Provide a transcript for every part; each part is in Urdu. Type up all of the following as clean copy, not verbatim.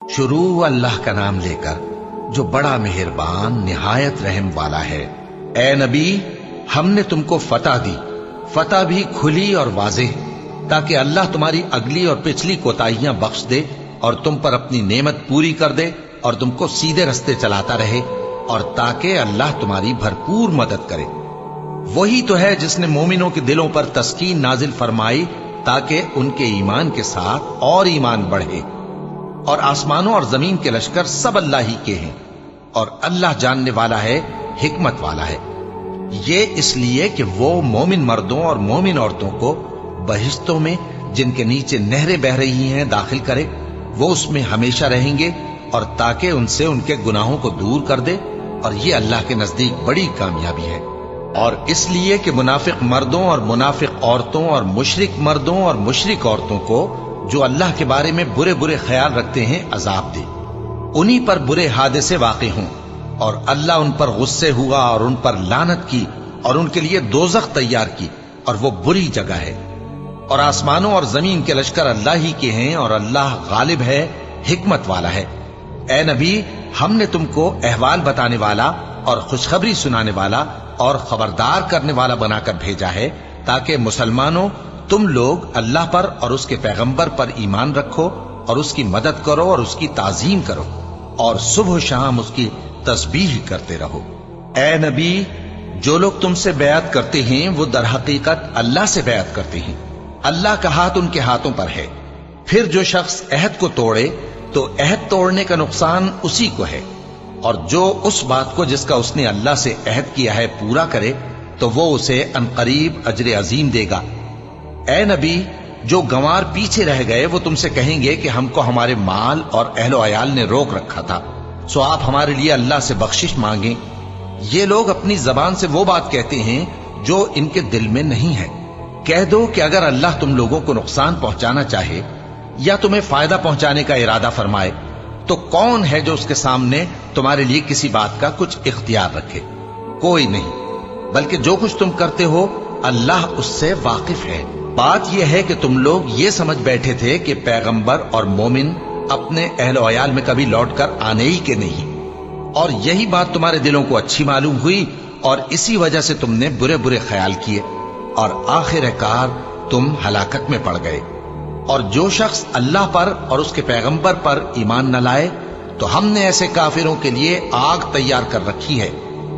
شروع اللہ کا نام لے کر جو بڑا مہربان نہایت رحم والا ہے۔ اے نبی، ہم نے تم کو فتح دی، فتح بھی کھلی اور واضح، تاکہ اللہ تمہاری اگلی اور پچھلی کوتاہیاں بخش دے اور تم پر اپنی نعمت پوری کر دے اور تم کو سیدھے رستے چلاتا رہے، اور تاکہ اللہ تمہاری بھرپور مدد کرے۔ وہی تو ہے جس نے مومنوں کے دلوں پر تسکین نازل فرمائی تاکہ ان کے ایمان کے ساتھ اور ایمان بڑھے۔ اور آسمانوں اور زمین کے لشکر سب اللہ ہی کے ہیں، اور اللہ جاننے والا ہے، حکمت والا ہے۔ یہ اس لیے کہ وہ مومن مردوں اور مومن عورتوں کو بہشتوں میں جن کے نیچے نہریں بہ رہی ہیں داخل کرے، وہ اس میں ہمیشہ رہیں گے، اور تاکہ ان سے ان کے گناہوں کو دور کر دے، اور یہ اللہ کے نزدیک بڑی کامیابی ہے۔ اور اس لیے کہ منافق مردوں اور منافق عورتوں اور مشرک مردوں اور مشرک عورتوں کو جو اللہ کے بارے میں برے برے خیال رکھتے ہیں عذاب دے، انہی پر برے حادثے واقع ہوں، اور اللہ ان پر غصے ہوا اور ان پر لعنت کی اور ان کے لیے دوزخ تیار کی، اور وہ بری جگہ ہے۔ اور آسمانوں اور زمین کے لشکر اللہ ہی کے ہیں، اور اللہ غالب ہے، حکمت والا ہے۔ اے نبی، ہم نے تم کو احوال بتانے والا اور خوشخبری سنانے والا اور خبردار کرنے والا بنا کر بھیجا ہے، تاکہ مسلمانوں تم لوگ اللہ پر اور اس کے پیغمبر پر ایمان رکھو اور اس کی مدد کرو اور اس کی تعظیم کرو، اور صبح و شام اس کی تسبیح کرتے رہو۔ اے نبی، جو لوگ تم سے بیعت کرتے ہیں وہ در حقیقت اللہ سے بیعت کرتے ہیں، اللہ کا ہاتھ ان کے ہاتھوں پر ہے۔ پھر جو شخص عہد کو توڑے تو عہد توڑنے کا نقصان اسی کو ہے، اور جو اس بات کو جس کا اس نے اللہ سے عہد کیا ہے پورا کرے تو وہ اسے عنقریب اجر عظیم دے گا۔ اے نبی، جو گنوار پیچھے رہ گئے وہ تم سے کہیں گے کہ ہم کو ہمارے مال اور اہل و عیال نے روک رکھا تھا، سو آپ ہمارے لیے اللہ سے بخشش مانگیں۔ یہ لوگ اپنی زبان سے وہ بات کہتے ہیں جو ان کے دل میں نہیں ہے۔ کہہ دو کہ اگر اللہ تم لوگوں کو نقصان پہنچانا چاہے یا تمہیں فائدہ پہنچانے کا ارادہ فرمائے تو کون ہے جو اس کے سامنے تمہارے لیے کسی بات کا کچھ اختیار رکھے؟ کوئی نہیں، بلکہ جو کچھ تم کرتے ہو اللہ اس سے واقف ہے۔ بات یہ ہے کہ تم لوگ یہ سمجھ بیٹھے تھے کہ پیغمبر اور مومن اپنے اہل و عیال میں کبھی لوٹ کر آنے ہی کے نہیں، اور یہی بات تمہارے دلوں کو اچھی معلوم ہوئی، اور اسی وجہ سے تم نے برے برے خیال کیے، اور آخر کار تم ہلاکت میں پڑ گئے۔ اور جو شخص اللہ پر اور اس کے پیغمبر پر ایمان نہ لائے تو ہم نے ایسے کافروں کے لیے آگ تیار کر رکھی ہے،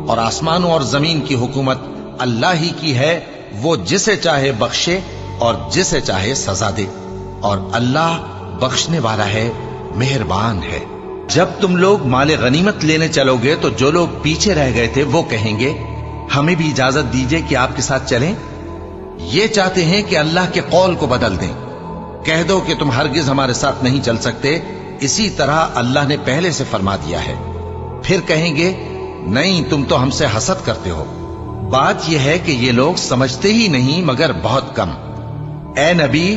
اور آسمانوں اور زمین کی حکومت اللہ ہی کی ہے، وہ جسے چاہے بخشے اور جسے چاہے سزا دے، اور اللہ بخشنے والا ہے، مہربان ہے۔ جب تم لوگ مال غنیمت لینے چلو گے تو جو لوگ پیچھے رہ گئے تھے وہ کہیں گے ہمیں بھی اجازت دیجئے کہ آپ کے ساتھ چلیں۔ یہ چاہتے ہیں کہ اللہ کے قول کو بدل دیں۔ کہہ دو کہ تم ہرگز ہمارے ساتھ نہیں چل سکتے، اسی طرح اللہ نے پہلے سے فرما دیا ہے۔ پھر کہیں گے نہیں، تم تو ہم سے حسد کرتے ہو۔ بات یہ ہے کہ یہ لوگ سمجھتے ہی نہیں مگر بہت کم۔ اے نبی،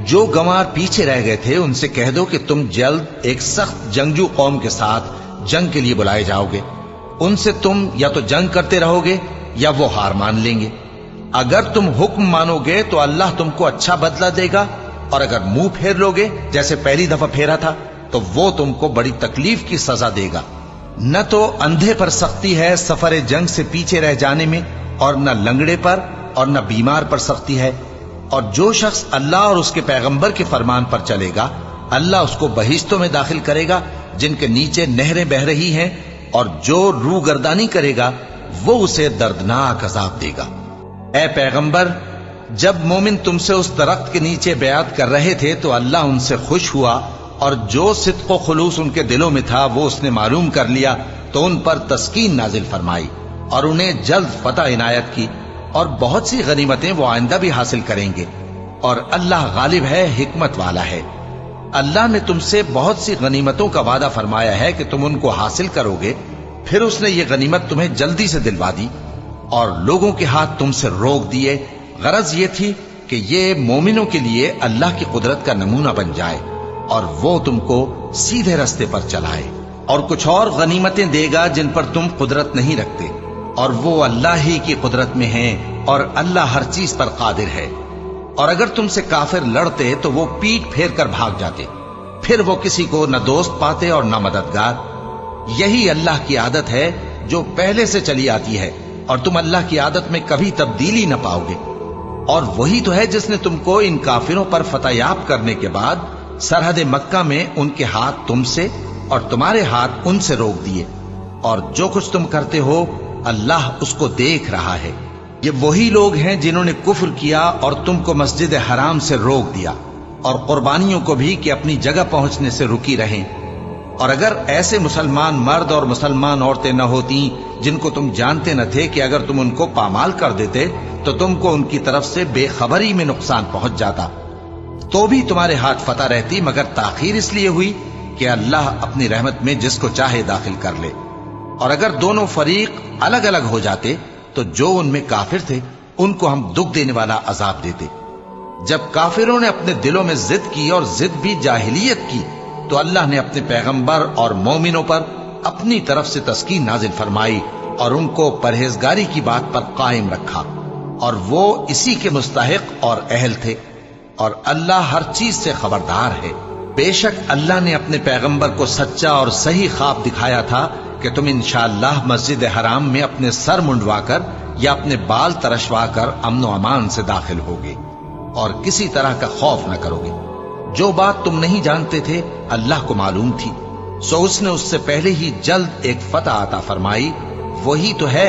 جو گنوار پیچھے رہ گئے تھے ان سے کہہ دو کہ تم جلد ایک سخت جنگجو قوم کے ساتھ جنگ کے لیے بلائے جاؤ گے، ان سے تم یا تو جنگ کرتے رہو گے یا وہ ہار مان لیں گے۔ اگر تم حکم مانو گے تو اللہ تم کو اچھا بدلہ دے گا، اور اگر منہ پھیر لو گے جیسے پہلی دفعہ پھیرا تھا تو وہ تم کو بڑی تکلیف کی سزا دے گا۔ نہ تو اندھے پر سختی ہے سفر جنگ سے پیچھے رہ جانے میں، اور نہ لنگڑے پر اور نہ بیمار پر سختی ہے۔ اور جو شخص اللہ اور اس کے پیغمبر کے فرمان پر چلے گا اللہ اس کو بہشتوں میں داخل کرے گا جن کے نیچے نہریں بہ رہی ہیں، اور جو روح گردانی کرے گا وہ اسے دردناک عذاب دے گا۔ اے پیغمبر، جب مومن تم سے اس درخت کے نیچے بیعت کر رہے تھے تو اللہ ان سے خوش ہوا، اور جو صدق و خلوص ان کے دلوں میں تھا وہ اس نے معلوم کر لیا تو ان پر تسکین نازل فرمائی اور انہیں جلد فتح عنایت کی، اور بہت سی غنیمتیں وہ آئندہ بھی حاصل کریں گے، اور اللہ غالب ہے، حکمت والا ہے۔ اللہ نے تم سے بہت سی غنیمتوں کا وعدہ فرمایا ہے کہ تم ان کو حاصل کرو گے، پھر اس نے یہ غنیمت تمہیں جلدی سے دلوا دی اور لوگوں کے ہاتھ تم سے روک دیے۔ غرض یہ تھی کہ یہ مومنوں کے لیے اللہ کی قدرت کا نمونہ بن جائے اور وہ تم کو سیدھے رستے پر چلائے، اور کچھ اور غنیمتیں دے گا جن پر تم قدرت نہیں رکھتے، اور وہ اللہ ہی کی قدرت میں ہیں، اور اللہ ہر چیز پر قادر ہے۔ اور اگر تم سے کافر لڑتے تو وہ پیٹ پھیر کر بھاگ جاتے، پھر وہ کسی کو نہ دوست پاتے اور نہ مددگار۔ یہی اللہ کی عادت ہے جو پہلے سے چلی آتی ہے، اور تم اللہ کی عادت میں کبھی تبدیلی نہ پاؤ گے۔ اور وہی تو ہے جس نے تم کو ان کافروں پر فتح یاب کرنے کے بعد سرحد مکہ میں ان کے ہاتھ تم سے اور تمہارے ہاتھ ان سے روک دیے، اور جو کچھ تم کرتے ہو اللہ اس کو دیکھ رہا ہے۔ یہ وہی لوگ ہیں جنہوں نے کفر کیا اور تم کو مسجد حرام سے روک دیا، اور قربانیوں کو بھی کہ اپنی جگہ پہنچنے سے رکی رہیں۔ اور اگر ایسے مسلمان مرد اور مسلمان عورتیں نہ ہوتی جن کو تم جانتے نہ تھے کہ اگر تم ان کو پامال کر دیتے تو تم کو ان کی طرف سے بے خبری میں نقصان پہنچ جاتا، تو بھی تمہارے ہاتھ فتح رہتی، مگر تاخیر اس لیے ہوئی کہ اللہ اپنی رحمت میں جس کو چاہے داخل کر لے۔ اور اگر دونوں فریق الگ الگ ہو جاتے تو جو ان میں کافر تھے ان کو ہم دکھ دینے والا عذاب دیتے۔ جب کافروں نے اپنے دلوں میں ضد کی، اور ضد بھی جاہلیت کی، تو اللہ نے اپنے پیغمبر اور مومنوں پر اپنی طرف سے تسکین نازل فرمائی اور ان کو پرہیزگاری کی بات پر قائم رکھا، اور وہ اسی کے مستحق اور اہل تھے، اور اللہ ہر چیز سے خبردار ہے۔ بے شک اللہ نے اپنے پیغمبر کو سچا اور صحیح خواب دکھایا تھا کہ تم انشاءاللہ مسجد حرام میں اپنے سر منڈوا کر یا اپنے بال ترشوا کر امن و امان سے داخل ہوگے اور کسی طرح کا خوف نہ کرو گے۔ جو بات تم نہیں جانتے تھے اللہ کو معلوم تھی، سو اس نے اس سے پہلے ہی جلد ایک فتح عطا فرمائی۔ وہی تو ہے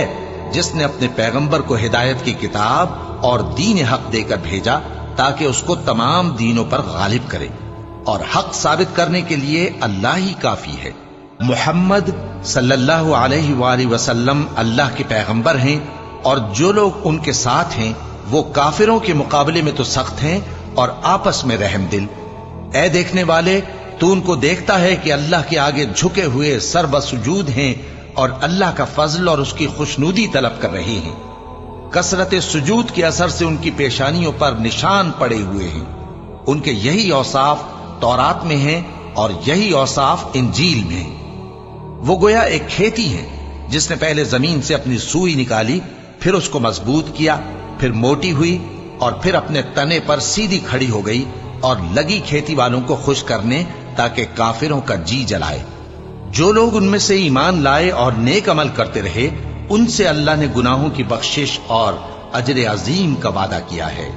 جس نے اپنے پیغمبر کو ہدایت کی کتاب اور دین حق دے کر بھیجا تاکہ اس کو تمام دینوں پر غالب کرے، اور حق ثابت کرنے کے لیے اللہ ہی کافی ہے۔ محمد صلی اللہ علیہ وآلہ وسلم اللہ کے پیغمبر ہیں، اور جو لوگ ان کے ساتھ ہیں وہ کافروں کے مقابلے میں تو سخت ہیں اور آپس میں رحم دل۔ اے دیکھنے والے، تو ان کو دیکھتا ہے کہ اللہ کے آگے جھکے ہوئے سر بسجود ہیں اور اللہ کا فضل اور اس کی خوشنودی طلب کر رہے ہیں۔ کثرت سجود کے اثر سے ان کی پیشانیوں پر نشان پڑے ہوئے ہیں۔ ان کے یہی اوصاف تورات میں ہیں اور یہی اوصاف انجیل میں ہیں۔ وہ گویا ایک کھیتی ہے جس نے پہلے زمین سے اپنی سوئی نکالی، پھر اس کو مضبوط کیا، پھر موٹی ہوئی، اور پھر اپنے تنے پر سیدھی کھڑی ہو گئی، اور لگی کھیتی والوں کو خوش کرنے تاکہ کافروں کا جی جلائے۔ جو لوگ ان میں سے ایمان لائے اور نیک عمل کرتے رہے ان سے اللہ نے گناہوں کی بخشش اور اجر عظیم کا وعدہ کیا ہے۔